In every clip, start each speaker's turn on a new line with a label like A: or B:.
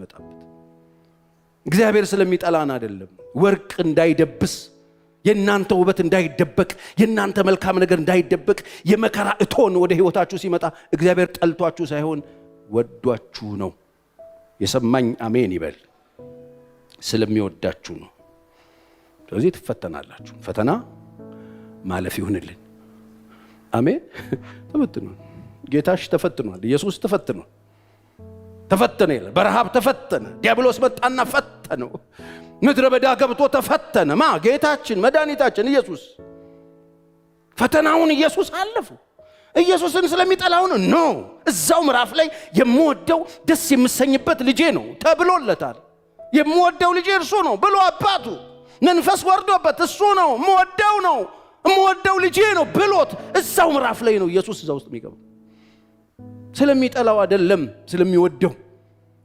A: መጣበት እግዚአብሔር ስለሚጠላን አይደለም። ወርቅ እንዳይደብስ የናንተ ውበት እንዳይደበቅ የናንተ መልካም ነገር እንዳይደበቅ የመከራ እቶን ወደ ህይወታችሁ ሲመጣ እግዚአብሔር ጠልቷችሁ ሳይሆን ወዷችሁ ነው። የሰማኝ አሜን ይበል። ስለሚወዳችሁ ነው። ስለዚህ ትፈተናላችሁ። ፈተና ማለፍ ይሁንልን። አሜን። ተፈትኗል። ጌታሽ ተፈትኗል። ኢየሱስ ተፈትኗል። ተፈተነ ይላል። በረሃብ ተፈተነ። ዲያብሎስ መጣና ፈተነው። ምድረ በዳ ገብቶ ተፈተነ። ጌታችን መድኃኒታችን ኢየሱስ ፈተናውን ኢየሱስ አለፈው። ኢየሱስን ስለሚጠላው ነው። እዛው ምዕራፍ ላይ የምወደው ደስ የምሰኝበት ልጄ ነው ተብሎለታል። የምወደው ልጄ እርሱ ነው ብሎ አባቱ መንፈስ ወርዶበት እሱ ነው የምወደው ልጄ ነው ብሎት እዛው ምዕራፍ ላይ ነው ኢየሱስ እዛው ውስጥ የሚገባው። ስለሚጠላው አይደለም፣ ስለሚወደው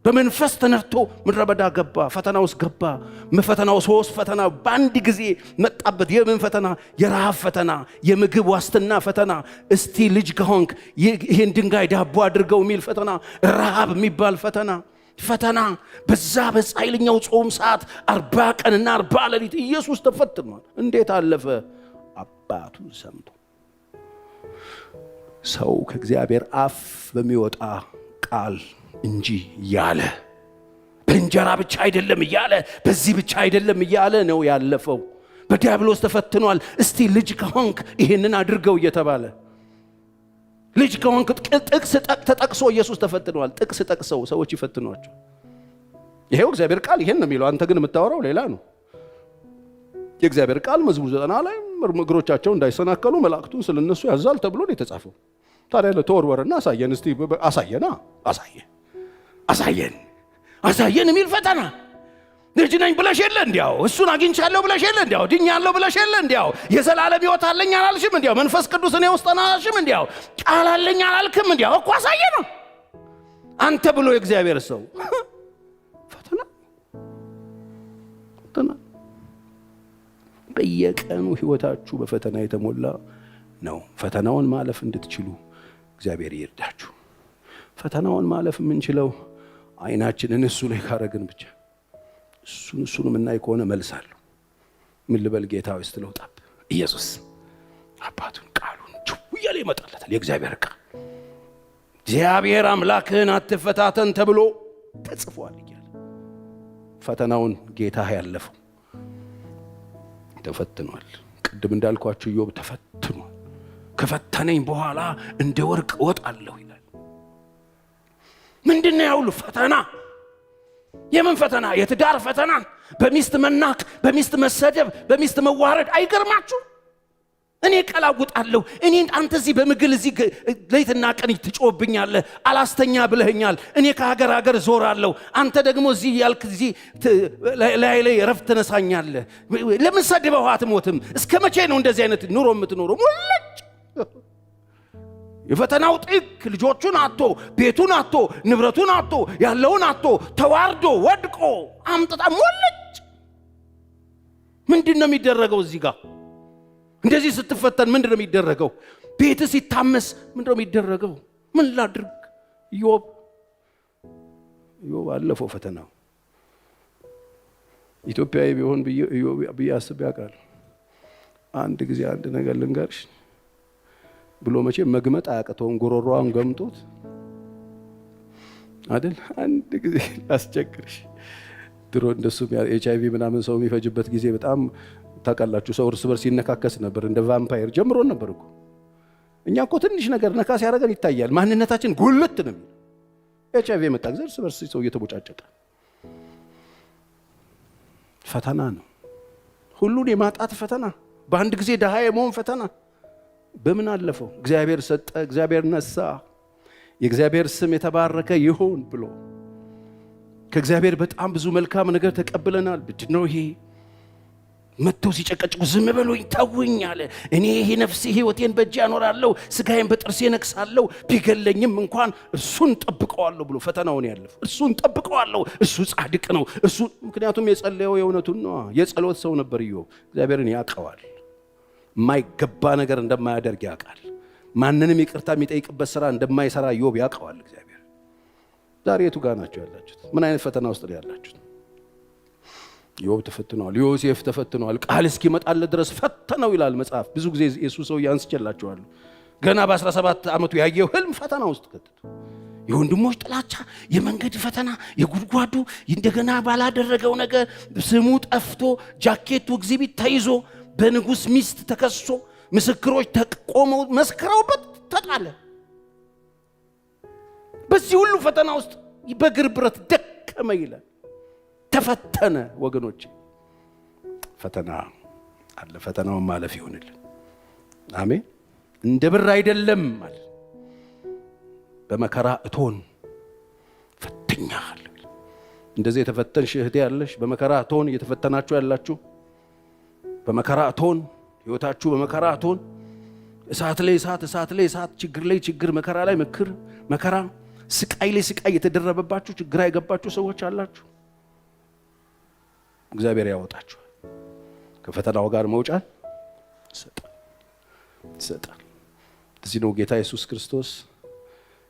A: በመንፈስ ተነርቶ ምድረ በዳ ገባ። ፈተና ውስጥ ገባ። ፈተናው 3 ፈተና በአንድ ጊዜ መጣበት። የምን ፈተና? የረሃብ ፈተና፣ የምግብ ዋስትና ፈተና። እስቲ ልጅ ከሆንክ ይሄን ድንጋይ ዳቦ አድርገው የሚል ፈተና፣ ረሃብ የሚባል ፈተና በዛ በኃይለኛው ጾም ሰዓት 40 ቀንና 40 ሌሊት ኢየሱስ ተፈትኗል። እንዴት አለፈ? አባቱ ሰምቶ። ሰው ከእግዚአብሔር አፍ በሚወጣ ቃል እንጂ ያለ በእንጀራ ብቻ አይደለም እያለ በዚህ ብቻ አይደለም እያለ ነው ያለፈው። በዲያብሎስ ተፈትኗል። እስቲ ልጅ ከሆንክ ይሄንን አድርገው እየተባለ ልጅ ከሆንክ ጥቅስ ተጠቅሶ ኢየሱስ ተፈትኗል። ጥቅስ ጠቅሰው ሰዎች ይፈትኗቸው። ይሄው እግዚአብሔር ቃል ይሄን ነው የሚለው። አንተ ግን የምታወራው ሌላ ነው። የእግዚአብሔር ቃል መዝሙር 90 ላይ እግሮቻቸው እንዳይሰናከሉ መላእክቱን ስለነሱ ያዛል ተብሎ ነው የተጻፈው። ታዲያ ለተወርወርና አሳየን እስቲ አሳየን የሚል ፈተና። ልጅ ነኝ ብለሽ የለ እንዲያው እሱን አግኝቻለሁ ብለሽ የለ እንዲያው ድኛለሁ ብለሽ የለ እንዲያው የዘላለም ሕይወት አለኝ አላልሽም እንዲያው መንፈስ ቅዱስ እኔ ውስጥ አላልሽም እንዲያው ቃል አለኝ አላልክም እንዲያው እኮ አሳየ ነው አንተ ብሎ የእግዚአብሔር ሰው ፈተና በየቀኑ ሕይወታችሁ በፈተና የተሞላ ነው። ፈተናውን ማለፍ እንድትችሉ እግዚአብሔር ይርዳችሁ። ፈተናውን ማለፍ የምንችለው አይናችንን እሱ ላይ ካረግን ብቻ። እሱን የምናይ ከሆነ መልሳለሁ። ምን ልበል ጌታ ሆይ ስትለውጣብ ኢየሱስ አባቱን ቃሉን እያለ ይመጣለታል። የእግዚአብሔር ቃል እግዚአብሔር አምላክህን አትፈታተን ተብሎ ተጽፏል እያለ ፈተናውን ጌታ ያለፈው ተፈትኗል። ቅድም እንዳልኳችሁ ኢዮብ ተፈትኗል። ከፈተነኝ በኋላ እንደ ወርቅ እወጣለሁ ይላል። ምንድነው ያውሉ ፈተና? የምን ፈተና? የትዳር ፈተና፣ በሚስት መናቅ፣ በሚስት መሰደብ፣ በሚስት መዋረድ። አይገርማችሁ? እኔ ቀላውጣለሁ። አንተ እዚህ በምግል እዚህ ሌትና ቀን ትጮህብኛለህ፣ አላስተኛ ብለኸኛል። እኔ ከሀገር ዞራለሁ። አንተ ደግሞ እዚህ ያልክ እዚህ ላይ ረፍት ተነሳኛለህ። ለምን ሰድበው አትሞትም? እስከ መቼ ነው እንደዚህ አይነት ኑሮ የምትኖረው? ሙልጭ የፈተናው ጥግ ልጆቹን አጥቶ ቤቱን አጥቶ ንብረቱን አጥቶ ያለውን አጥቶ ተዋርዶ ወድቆ አምጥታ ሙልጭ። ምንድነው የሚደረገው እዚህ ጋር? እንደዚህ ስትፈተን ምንድነው የሚደረገው? ቤት ሲታመስ ምንድነው የሚደረገው? ምን ላድርግ? ኢዮብ አለፈው ፈተናው። ኢትዮጵያዊ ቢሆን ብዬ አስቤ አውቃለሁ። አንድ ጊዜ አንድ ነገር ልንገርሽ ብሎ መቼ መግመጥ አያቅተውም። ጉሮሮዋን ገምጦት አይደል? አንድ ጊዜ ላስቸግርሽ። ድሮ እንደሱ HIV ምናምን ሰው የሚፈጅበት ጊዜ በጣም ታውቃላችሁ። ሰው እርስ በርስ ይነካከስ ነበር፣ እንደ ቫምፓየር ጀምሮ ነበር እኮ። እኛ እኮ ትንሽ ነገር ነካስ ያደረገን ይታያል። ማንነታችን ጉልት ነው። HIV መጣ ጊዜ እርስ በርስ ሰው እየተቦጫጨቀ ፈተና ነው። ሁሉን የማጣት ፈተና፣ በአንድ ጊዜ ደሃ የመሆን ፈተና። በምን አለፈው? እግዚአብሔር ሰጠ፣ እግዚአብሔር ነሳ። የእግዚአብሔር ስም የተባረከ ይሁን ብሎ ከእግዚአብሔር በጣም ብዙ መልካም ነገር ተቀብለናል። ምንድነው ይሄ? መጥተው ሲጨቀጭቁ ዝም በሉኝ ተውኝ አለ። እኔ ይሄ ነፍሴ ሕይወቴን በእጄ አኖራለሁ፣ ስጋዬን በጥርሴ ነክሳለሁ፣ ቢገለኝም እንኳን እርሱን ጠብቀዋለሁ ብሎ ፈተናውን ያለፈው። እርሱን ጠብቀዋለሁ፣ እሱ ጻድቅ ነው። ምክንያቱም የጸለየው የእውነቱን ነው። የጸሎት ሰው ነበር ኢዮብ። እግዚአብሔርን ያውቀዋል። የማይገባ ነገር እንደማያደርግ ያውቃል። ማንንም ይቅርታ የሚጠይቅበት ስራ እንደማይሰራ ኢዮብ ያውቀዋል። እግዚአብሔር ዛሬ የቱ ጋር ናችሁ ያላችሁት? ምን አይነት ፈተና ውስጥ ነው ያላችሁት? ኢዮብ ተፈትኗል፣ ዮሴፍ ተፈትኗል፣ ቃል እስኪመጣለት ድረስ ፈተነው ይላል መጽሐፍ። ብዙ ጊዜ ኢየሱስ ሰው ያንስጨላችኋለሁ። ገና በ17 ዓመቱ ያየው ህልም ፈተና ውስጥ ከተተ። የወንድሞች ጥላቻ፣ የመንገድ ፈተና፣ የጉድጓዱ እንደገና ባላደረገው ነገር ስሙ ጠፍቶ ጃኬቱ ኤግዚቢት ተይዞ በንጉስ ሚስት ተከሶ ምስክሮች ተቆመው መስክረውበት ተጣለ። በዚህ ሁሉ ፈተና ውስጥ በእግር ብረት ደከመ ይላል። ተፈተነ። ወገኖች ፈተና አለ። ፈተናውን ማለፍ ይሆንልን። አሜን። እንደ ብር አይደለም ማለት በመከራ እቶን ፈተኛል። እንደዚህ የተፈተንሽ እህቴ ያለሽ፣ በመከራ እቶን እየተፈተናችሁ ያላችሁ፣ በመከራ እቶን ህይወታችሁ በመከራ እቶን እሳት ላይ እሳት፣ እሳት ላይ እሳት፣ ችግር ላይ ችግር፣ መከራ ላይ መከራ፣ ስቃይ ላይ ስቃይ የተደረበባችሁ ችግር አይገባችሁ ሰዎች አላችሁ። እግዚአብሔር ያወጣችኋል። ከፈተናው ጋር መውጫን ይሰጣል። እዚህ ነው ጌታ ኢየሱስ ክርስቶስ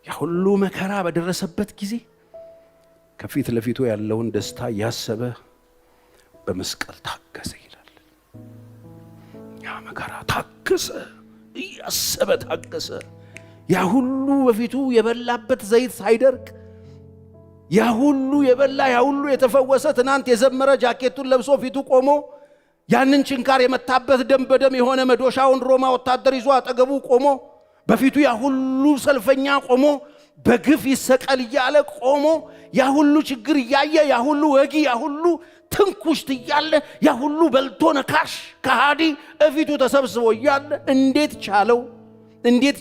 A: ያ ሁሉ መከራ በደረሰበት ጊዜ ከፊት ለፊቱ ያለውን ደስታ ያሰበ በመስቀል ታገሰ ይላል። ያ መከራ ታገሰ፣ ያሰበ ታገሰ። ያ ሁሉ በፊቱ የበላበት ዘይት ሳይደርቅ ያ ሁሉ የበላ ያ ሁሉ የተፈወሰ ትናንት የዘመረ ጃኬቱን ለብሶ ፊቱ ቆሞ ያንን ችንካር የመታበት ደም በደም የሆነ መዶሻውን ሮማ ወታደር ይዞ አጠገቡ ቆሞ በፊቱ ያ ሁሉ ሰልፈኛ ቆሞ በግፍ ይሰቀል እያለ ቆሞ ያ ሁሉ ችግር እያየ ያ ሁሉ ወጊ ያ ሁሉ ትንኩሽት እያለ ያ ሁሉ በልቶ ነካሽ ከሃዲ እፊቱ ተሰብስቦ እያለ እንዴት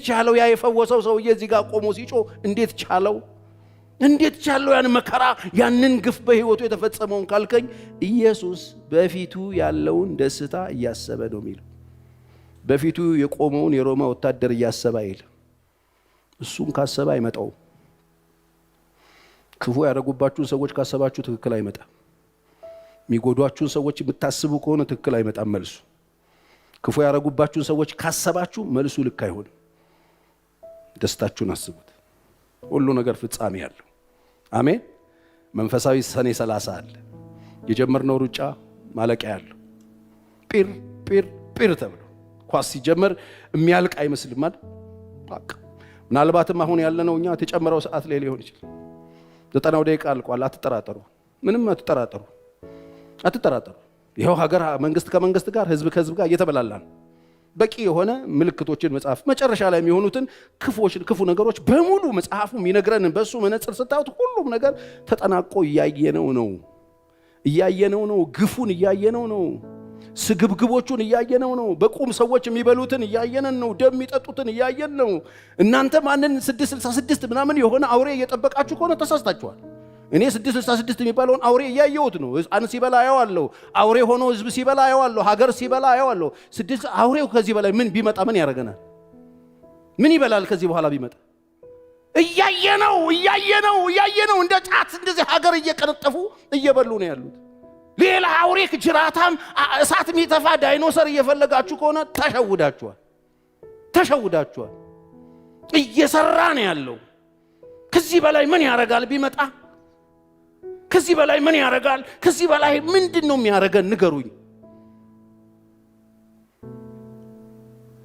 A: ቻለው? ያ የፈወሰው ሰውዬ እዚህ ጋር ቆሞ ሲጮ እንዴት ቻለው? ያን መከራ ያንን ግፍ በህይወቱ የተፈጸመውን ካልከኝ ኢየሱስ በፊቱ ያለውን ደስታ እያሰበ ነው የሚለው። በፊቱ የቆመውን የሮማ ወታደር እያሰበ አይል። እሱን ካሰበ አይመጣው። ክፉ ያደረጉባችሁን ሰዎች ካሰባችሁ ትክክል አይመጣም። የሚጎዷችሁን ሰዎች የምታስቡ ከሆነ ትክክል አይመጣም መልሱ። ክፉ ያደረጉባችሁን ሰዎች ካሰባችሁ መልሱ ልክ አይሆንም። ደስታችሁን አስቡት። ሁሉ ነገር ፍጻሜ ያለው። አሜን። መንፈሳዊ ሰኔ 30 አለ። የጀመርነው ሩጫ ማለቂያ ያለው ጲር ተብሎ ኳስ ሲጀመር የሚያልቅ አይመስልም ማለት በቃ። ምናልባትም አሁን ያለነው እኛ ተጨመረው ሰዓት ላይ ሊሆን ይችላል። 90 ደቂቃ አልቋል። አትጠራጠሩ፣ ምንም አትጠራጠሩ። ይሄው ሀገር መንግስት ከመንግስት ጋር ህዝብ ከህዝብ ጋር እየተበላላ ነው። በቂ የሆነ ምልክቶችን መጽሐፍ መጨረሻ ላይ የሚሆኑትን ክፉ ነገሮች በሙሉ መጽሐፉ የሚነግረን በሱ መነጽር ስታዩት ሁሉም ነገር ተጠናቆ እያየነው ነው። ግፉን እያየነው ነው። ስግብግቦቹን እያየነው ነው። በቁም ሰዎች የሚበሉትን እያየነን ነው። ደም የሚጠጡትን እያየን ነው። እናንተ ማንን 666 ምናምን የሆነ አውሬ እየጠበቃችሁ ከሆነ ተሳስታችኋል። እኔ 666 የሚባለውን አውሬ እያየሁት ነው። ሕፃን ሲበላ አየዋለሁ። አውሬ ሆኖ ህዝብ ሲበላ አየዋለሁ። ሀገር ሲበላ አየዋለሁ። አውሬው ከዚህ በላይ ምን ቢመጣ ምን ያደርገናል? ምን ይበላል ከዚህ በኋላ ቢመጣ? እያየነው እንደ ጫት እንደዚህ ሀገር እየቀነጠፉ እየበሉ ነው ያሉት። ሌላ አውሬ ጅራታም እሳት የሚተፋ ዳይኖሰር እየፈለጋችሁ ከሆነ ተሸውዳችኋል። እየሰራ ነው ያለው። ከዚህ በላይ ምን ያደርጋል ቢመጣ? ከዚህ በላይ ምን ያደርጋል? ከዚህ በላይ ምንድን ነው የሚያደርገን? ንገሩኝ።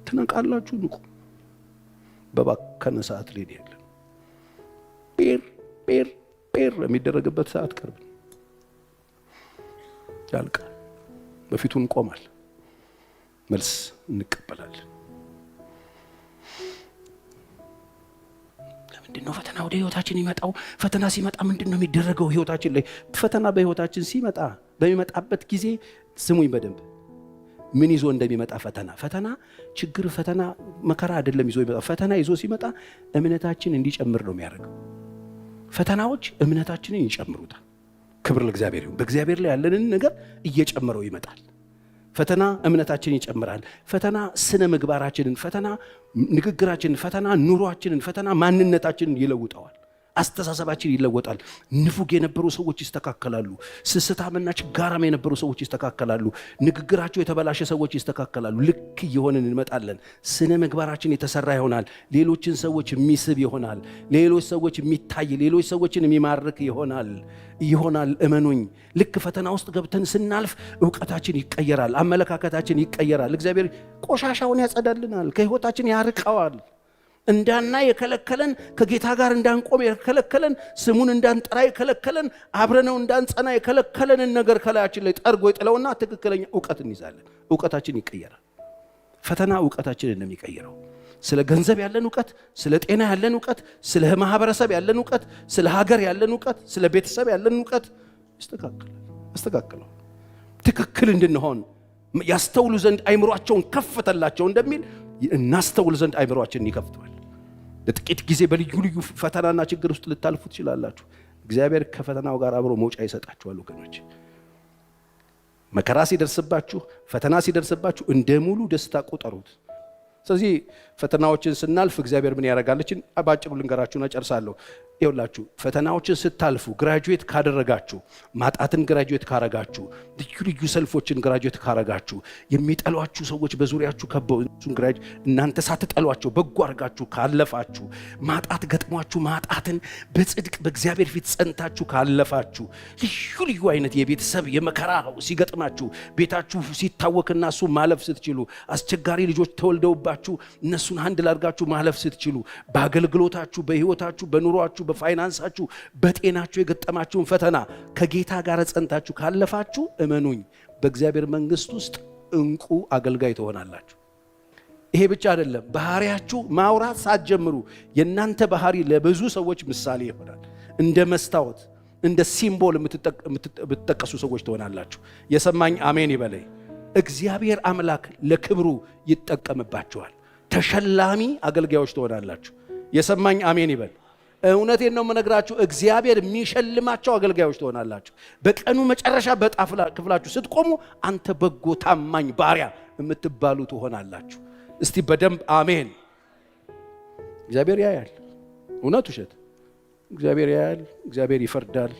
A: ትነቃላችሁ? ንቁ። በባከነ ሰዓት ላይ ያለን ጴር የሚደረግበት ሰዓት ቅርብ ያልቃል። በፊቱ እንቆማል። መልስ እንቀበላለን። ምንድነው ፈተና ወደ ህይወታችን ይመጣው? ፈተና ሲመጣ ምንድነው የሚደረገው ህይወታችን ላይ? ፈተና በህይወታችን ሲመጣ በሚመጣበት ጊዜ ስሙኝ በደንብ ምን ይዞ እንደሚመጣ ፈተና ችግር፣ ፈተና መከራ አይደለም ይዞ ይመጣ። ፈተና ይዞ ሲመጣ እምነታችን እንዲጨምር ነው የሚያደርገው። ፈተናዎች እምነታችንን ይጨምሩታል። ክብር ለእግዚአብሔር ይሁን። በእግዚአብሔር ላይ ያለንን ነገር እየጨመረው ይመጣል። ፈተና እምነታችንን ይጨምራል። ፈተና ስነ ምግባራችንን፣ ፈተና ንግግራችንን፣ ፈተና ኑሯችንን፣ ፈተና ማንነታችንን ይለውጠዋል። አስተሳሰባችን ይለወጣል። ንፉግ የነበሩ ሰዎች ይስተካከላሉ። ስስታምና ችጋራም የነበሩ ሰዎች ይስተካከላሉ። ንግግራቸው የተበላሸ ሰዎች ይስተካከላሉ። ልክ እየሆንን እንመጣለን። ስነ ምግባራችን የተሰራ ይሆናል። ሌሎችን ሰዎች የሚስብ ይሆናል። ሌሎች ሰዎች የሚታይ፣ ሌሎች ሰዎችን የሚማርክ ይሆናል። እመኑኝ። ልክ ፈተና ውስጥ ገብተን ስናልፍ ዕውቀታችን ይቀየራል። አመለካከታችን ይቀየራል። እግዚአብሔር ቆሻሻውን ያጸዳልናል፣ ከሕይወታችን ያርቀዋል። እንዳናይ የከለከለን፣ ከጌታ ጋር እንዳንቆም የከለከለን፣ ስሙን እንዳንጠራ የከለከለን፣ አብረነው እንዳንጸና የከለከለንን ነገር ከላያችን ላይ ጠርጎ ይጥለውና ትክክለኛ ዕውቀት እንይዛለን። ዕውቀታችን ይቀየራል። ፈተና ዕውቀታችንን ነው የሚቀይረው። ስለ ገንዘብ ያለን ዕውቀት፣ ስለ ጤና ያለን ዕውቀት፣ ስለ ማህበረሰብ ያለን ዕውቀት፣ ስለ ሀገር ያለን ዕውቀት፣ ስለ ቤተሰብ ያለን ዕውቀት አስተካክለው ትክክል እንድንሆን ያስተውሉ ዘንድ አይምሮአቸውን ከፈተላቸው እንደሚል እናስተውል ዘንድ አይምሮአችንን ይከፍተዋል። ለጥቂት ጊዜ በልዩ ልዩ ፈተናና ችግር ውስጥ ልታልፉ ትችላላችሁ። እግዚአብሔር ከፈተናው ጋር አብሮ መውጫ ይሰጣችኋል። ወገኖች መከራ ሲደርስባችሁ፣ ፈተና ሲደርስባችሁ እንደ ሙሉ ደስታ ቁጠሩት። ስለዚህ ፈተናዎችን ስናልፍ እግዚአብሔር ምን ያደርጋለችን አባጭሩ ልንገራችሁና ጨርሳለሁ። ይኸውላችሁ ፈተናዎችን ስታልፉ ግራጁዌት ካደረጋችሁ፣ ማጣትን ግራጁዌት ካረጋችሁ፣ ልዩ ልዩ ሰልፎችን ግራጁዌት ካረጋችሁ፣ የሚጠሏችሁ ሰዎች በዙሪያችሁ ከበው እናንተ ሳትጠሏቸው በጎ አድርጋችሁ ካለፋችሁ፣ ማጣት ገጥሟችሁ ማጣትን በጽድቅ በእግዚአብሔር ፊት ጸንታችሁ ካለፋችሁ፣ ልዩ ልዩ አይነት የቤተሰብ የመከራ ሲገጥማችሁ፣ ቤታችሁ ሲታወክና እሱ ማለፍ ስትችሉ፣ አስቸጋሪ ልጆች ተወልደውባችሁ እነሱን አንድ ላድርጋችሁ ማለፍ ስትችሉ፣ በአገልግሎታችሁ፣ በህይወታችሁ፣ በኑሯችሁ፣ በፋይናንሳችሁ፣ በጤናችሁ የገጠማችሁን ፈተና ከጌታ ጋር ጸንታችሁ ካለፋችሁ እመኑኝ በእግዚአብሔር መንግስት ውስጥ እንቁ አገልጋይ ትሆናላችሁ። ይሄ ብቻ አይደለም፣ ባህሪያችሁ ማውራት ሳትጀምሩ የእናንተ ባህሪ ለብዙ ሰዎች ምሳሌ ይሆናል። እንደ መስታወት እንደ ሲምቦል የምትጠቀሱ ሰዎች ትሆናላችሁ። የሰማኝ አሜን ይበለኝ። እግዚአብሔር አምላክ ለክብሩ ይጠቀምባችኋል። ተሸላሚ አገልጋዮች ትሆናላችሁ። የሰማኝ አሜን ይበል። እውነቴን ነው የምነግራችሁ። እግዚአብሔር የሚሸልማቸው አገልጋዮች ትሆናላችሁ። በቀኑ መጨረሻ በዕጣ ክፍላችሁ ስትቆሙ አንተ በጎ ታማኝ ባሪያ የምትባሉ ትሆናላችሁ። እስቲ በደንብ አሜን። እግዚአብሔር ያያል። እውነት ውሸት? እግዚአብሔር ያያል። እግዚአብሔር ይፈርዳል።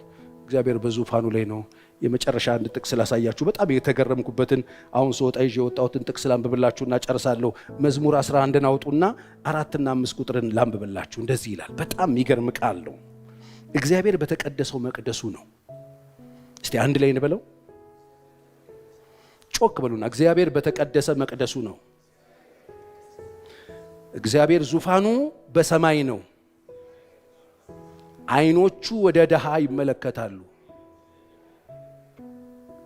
A: እግዚአብሔር በዙፋኑ ላይ ነው። የመጨረሻ አንድ ጥቅስ ላሳያችሁ። በጣም የተገረምኩበትን አሁን ስወጣ ይዤ የወጣሁትን ጥቅስ ላንብብላችሁና ጨርሳለሁ። መዝሙር 11 አውጡና 4 እና 5 ቁጥርን ላንብብላችሁ። እንደዚህ ይላል። በጣም የሚገርም ቃል ነው። እግዚአብሔር በተቀደሰው መቅደሱ ነው። እስቲ አንድ ላይ እንበለው፣ ጮክ በሉና፣ እግዚአብሔር በተቀደሰ መቅደሱ ነው። እግዚአብሔር ዙፋኑ በሰማይ ነው። አይኖቹ ወደ ድሃ ይመለከታሉ።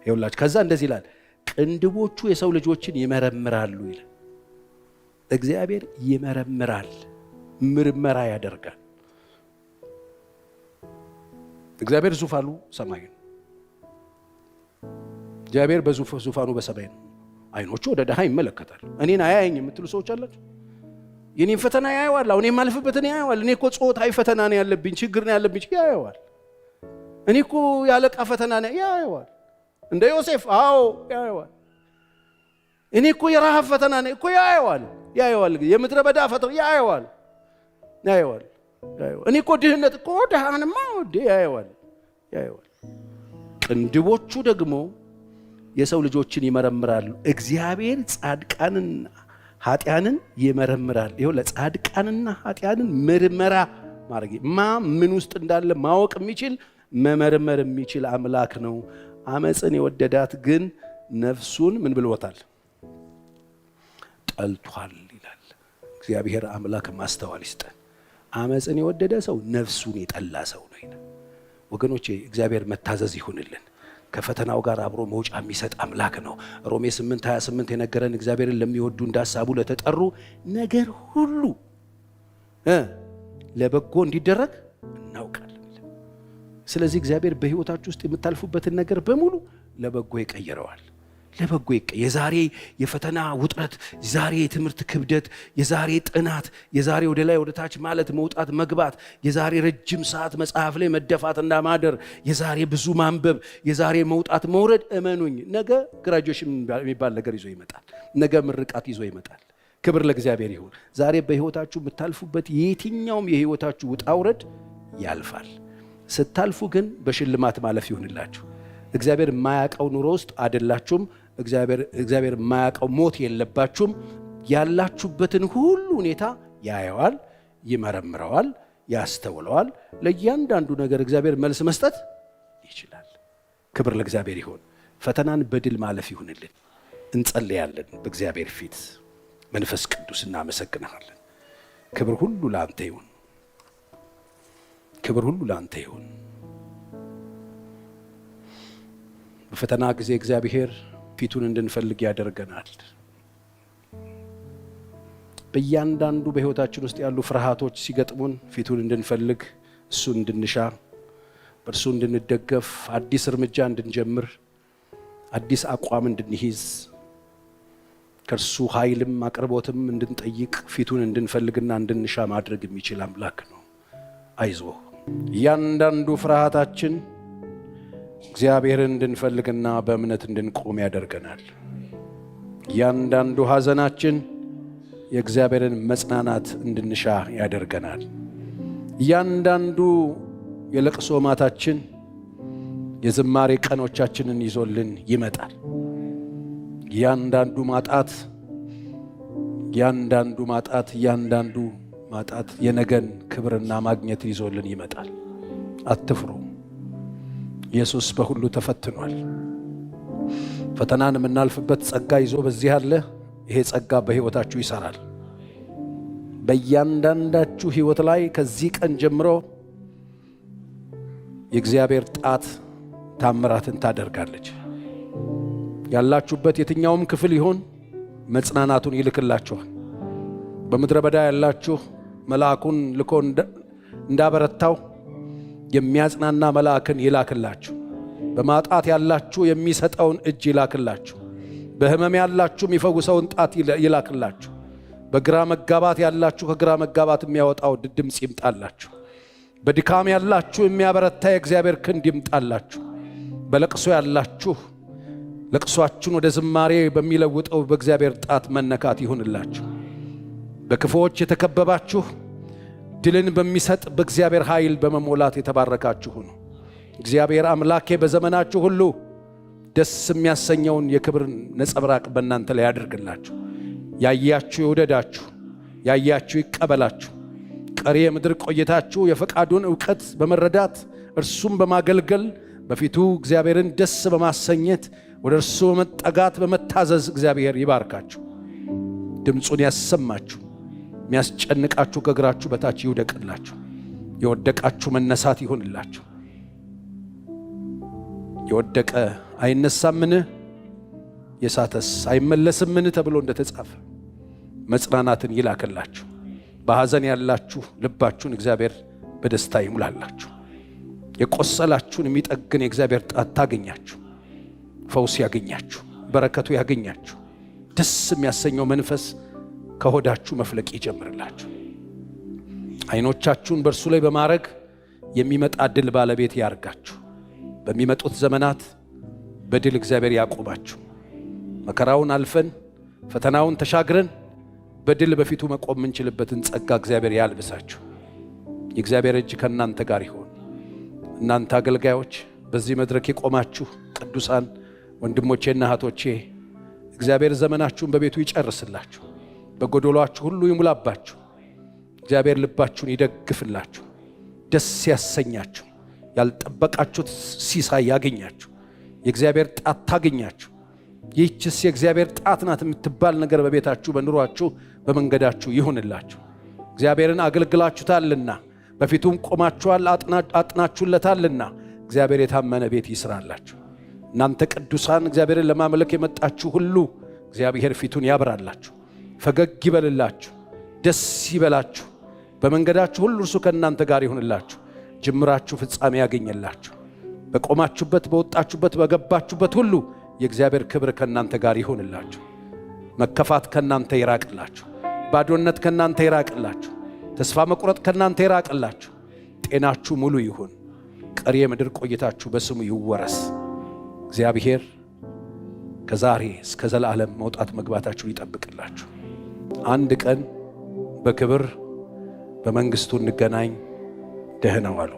A: ይኸውላችሁ ከዛ እንደዚህ ይላል፣ ቅንድቦቹ የሰው ልጆችን ይመረምራሉ ይላል። እግዚአብሔር ይመረምራል፣ ምርመራ ያደርጋል። እግዚአብሔር ዙፋኑ ሰማይ ነው። እግዚአብሔር በዙፋኑ በሰማይ ነው። አይኖቹ ወደ ድሃ ይመለከታሉ። እኔን አያየኝ የምትሉ ሰዎች አላችሁ። የኔን ፈተና ያየዋል። አሁን የማልፍበትን ያየዋል። እኔ እኮ ጾታዊ ፈተና ነው ያለብኝ፣ ችግር ነው ያለብኝ፣ ያየዋል። እኔ እኮ ያለቃ ፈተና ነው ያየዋል። እንደ ዮሴፍ አዎ ያየዋል። እኔ እኮ የረሃብ ፈተና ነው እኮ ያየዋል። የምድረ በዳ ፈተና ያየዋል። እኔ እኮ ድህነት እኮ ድሃንማ ያየዋል። ቅንድቦቹ ደግሞ የሰው ልጆችን ይመረምራሉ። እግዚአብሔር ጻድቃንና ኃጢያንን ይመረምራል። ይኸው ለጻድቃንና ኃጢያንን ምርመራ ማድረግ ምን ውስጥ እንዳለ ማወቅ የሚችል መመርመር የሚችል አምላክ ነው። አመፅን የወደዳት ግን ነፍሱን ምን ብሎታል? ጠልቷል ይላል። እግዚአብሔር አምላክ ማስተዋል ይስጠን። አመፅን የወደደ ሰው ነፍሱን የጠላ ሰው ነው ይላል። ወገኖቼ እግዚአብሔር መታዘዝ ይሁንልን። ከፈተናው ጋር አብሮ መውጫ የሚሰጥ አምላክ ነው። ሮሜ 8:28 የነገረን እግዚአብሔርን ለሚወዱ እንደ ሐሳቡ ለተጠሩ ነገር ሁሉ ለበጎ እንዲደረግ እናውቃለን። ስለዚህ እግዚአብሔር በሕይወታችሁ ውስጥ የምታልፉበትን ነገር በሙሉ ለበጎ ይቀይረዋል። የዛሬ የፈተና ውጥረት፣ የዛሬ የትምህርት ክብደት፣ የዛሬ ጥናት፣ የዛሬ ወደ ላይ ወደ ታች ማለት መውጣት መግባት፣ የዛሬ ረጅም ሰዓት መጽሐፍ ላይ መደፋትና ማደር፣ የዛሬ ብዙ ማንበብ፣ የዛሬ መውጣት መውረድ፣ እመኑኝ ነገ ግራጁዌሽን የሚባል ነገር ይዞ ይመጣል። ነገ ምርቃት ይዞ ይመጣል። ክብር ለእግዚአብሔር ይሁን። ዛሬ በሕይወታችሁ የምታልፉበት የትኛውም የሕይወታችሁ ውጣ ውረድ ያልፋል። ስታልፉ ግን በሽልማት ማለፍ ይሁንላችሁ። እግዚአብሔር የማያውቀው ኑሮ ውስጥ አይደላችሁም። እግዚአብሔር የማያውቀው ሞት የለባችሁም። ያላችሁበትን ሁሉ ሁኔታ ያየዋል፣ ይመረምረዋል፣ ያስተውለዋል። ለእያንዳንዱ ነገር እግዚአብሔር መልስ መስጠት ይችላል። ክብር ለእግዚአብሔር ይሁን። ፈተናን በድል ማለፍ ይሁንልን። እንጸልያለን በእግዚአብሔር ፊት። መንፈስ ቅዱስ እናመሰግንሃለን። ክብር ሁሉ ለአንተ ይሁን። ክብር ሁሉ ለአንተ ይሁን። በፈተና ጊዜ እግዚአብሔር ፊቱን እንድንፈልግ ያደርገናል። በእያንዳንዱ በሕይወታችን ውስጥ ያሉ ፍርሃቶች ሲገጥሙን ፊቱን እንድንፈልግ፣ እሱን እንድንሻ፣ በእርሱ እንድንደገፍ፣ አዲስ እርምጃ እንድንጀምር፣ አዲስ አቋም እንድንይዝ፣ ከእርሱ ኃይልም አቅርቦትም እንድንጠይቅ፣ ፊቱን እንድንፈልግና እንድንሻ ማድረግ የሚችል አምላክ ነው። አይዞህ። እያንዳንዱ ፍርሃታችን እግዚአብሔርን እንድንፈልግና በእምነት እንድንቆም ያደርገናል። እያንዳንዱ ሐዘናችን የእግዚአብሔርን መጽናናት እንድንሻ ያደርገናል። እያንዳንዱ የለቅሶ ማታችን የዝማሬ ቀኖቻችንን ይዞልን ይመጣል። እያንዳንዱ ማጣት የነገን ክብርና ማግኘት ይዞልን ይመጣል። አትፍሩ። ኢየሱስ በሁሉ ተፈትኗል። ፈተናን የምናልፍበት ጸጋ ይዞ በዚህ አለ። ይሄ ጸጋ በሕይወታችሁ ይሰራል። በእያንዳንዳችሁ ሕይወት ላይ ከዚህ ቀን ጀምሮ የእግዚአብሔር ጣት ታምራትን ታደርጋለች። ያላችሁበት የትኛውም ክፍል ይሆን መጽናናቱን ይልክላችኋል። በምድረ በዳ ያላችሁ መልአኩን ልኮ እንዳበረታው የሚያጽናና መልአክን ይላክላችሁ። በማጣት ያላችሁ የሚሰጠውን እጅ ይላክላችሁ። በሕመም ያላችሁ የሚፈውሰውን ጣት ይላክላችሁ። በግራ መጋባት ያላችሁ ከግራ መጋባት የሚያወጣው ድምፅ ይምጣላችሁ። በድካም ያላችሁ የሚያበረታ የእግዚአብሔር ክንድ ይምጣላችሁ። በለቅሶ ያላችሁ ለቅሷችሁን ወደ ዝማሬ በሚለውጠው በእግዚአብሔር ጣት መነካት ይሁንላችሁ። በክፉዎች የተከበባችሁ ድልን በሚሰጥ በእግዚአብሔር ኃይል በመሞላት የተባረካችሁ ሁኑ። እግዚአብሔር አምላኬ በዘመናችሁ ሁሉ ደስ የሚያሰኘውን የክብር ነጸብራቅ በእናንተ ላይ ያደርግላችሁ። ያያችሁ ይውደዳችሁ፣ ያያችሁ ይቀበላችሁ። ቀሪ የምድር ቆይታችሁ የፈቃዱን ዕውቀት በመረዳት እርሱም በማገልገል በፊቱ እግዚአብሔርን ደስ በማሰኘት ወደ እርሱ በመጠጋት በመታዘዝ እግዚአብሔር ይባርካችሁ። ድምፁን ያሰማችሁ። የሚያስጨንቃችሁ ከእግራችሁ በታች ይውደቅላችሁ። የወደቃችሁ መነሳት ይሁንላችሁ። የወደቀ አይነሳምን? የሳተስ አይመለስምን? ተብሎ እንደተጻፈ መጽናናትን ይላክላችሁ። በሐዘን ያላችሁ ልባችሁን እግዚአብሔር በደስታ ይሙላላችሁ። የቆሰላችሁን የሚጠግን የእግዚአብሔር ጣት ታገኛችሁ። ፈውስ ያገኛችሁ፣ በረከቱ ያገኛችሁ። ደስ የሚያሰኘው መንፈስ ከሆዳችሁ መፍለቅ ይጀምርላችሁ። አይኖቻችሁን በእርሱ ላይ በማድረግ የሚመጣ ድል ባለቤት ያርጋችሁ። በሚመጡት ዘመናት በድል እግዚአብሔር ያቆማችሁ። መከራውን አልፈን ፈተናውን ተሻግረን በድል በፊቱ መቆም የምንችልበትን ጸጋ እግዚአብሔር ያልብሳችሁ። የእግዚአብሔር እጅ ከእናንተ ጋር ይሆን። እናንተ አገልጋዮች፣ በዚህ መድረክ የቆማችሁ ቅዱሳን ወንድሞቼና እህቶቼ፣ እግዚአብሔር ዘመናችሁን በቤቱ ይጨርስላችሁ። በጎዶሏችሁ ሁሉ ይሙላባችሁ። እግዚአብሔር ልባችሁን ይደግፍላችሁ፣ ደስ ያሰኛችሁ። ያልጠበቃችሁት ሲሳይ ያገኛችሁ። የእግዚአብሔር ጣት ታገኛችሁ። ይህችስ የእግዚአብሔር ጣት ናት የምትባል ነገር በቤታችሁ፣ በኑሯችሁ፣ በመንገዳችሁ ይሁንላችሁ። እግዚአብሔርን አገልግላችሁታልና በፊቱም ቆማችኋል፣ አጥናችሁለታልና እግዚአብሔር የታመነ ቤት ይስራላችሁ። እናንተ ቅዱሳን እግዚአብሔርን ለማምለክ የመጣችሁ ሁሉ እግዚአብሔር ፊቱን ያብራላችሁ፣ ፈገግ ይበልላችሁ፣ ደስ ይበላችሁ። በመንገዳችሁ ሁሉ እርሱ ከእናንተ ጋር ይሁንላችሁ። ጅምራችሁ ፍጻሜ ያገኘላችሁ። በቆማችሁበት፣ በወጣችሁበት፣ በገባችሁበት ሁሉ የእግዚአብሔር ክብር ከእናንተ ጋር ይሁንላችሁ። መከፋት ከእናንተ ይራቅላችሁ። ባዶነት ከእናንተ ይራቅላችሁ። ተስፋ መቁረጥ ከእናንተ ይራቅላችሁ። ጤናችሁ ሙሉ ይሁን። ቀሪ የምድር ቆይታችሁ በስሙ ይወረስ። እግዚአብሔር ከዛሬ እስከ ዘላለም መውጣት መግባታችሁ ይጠብቅላችሁ። አንድ ቀን በክብር በመንግስቱ እንገናኝ። ደህና ዋሉ።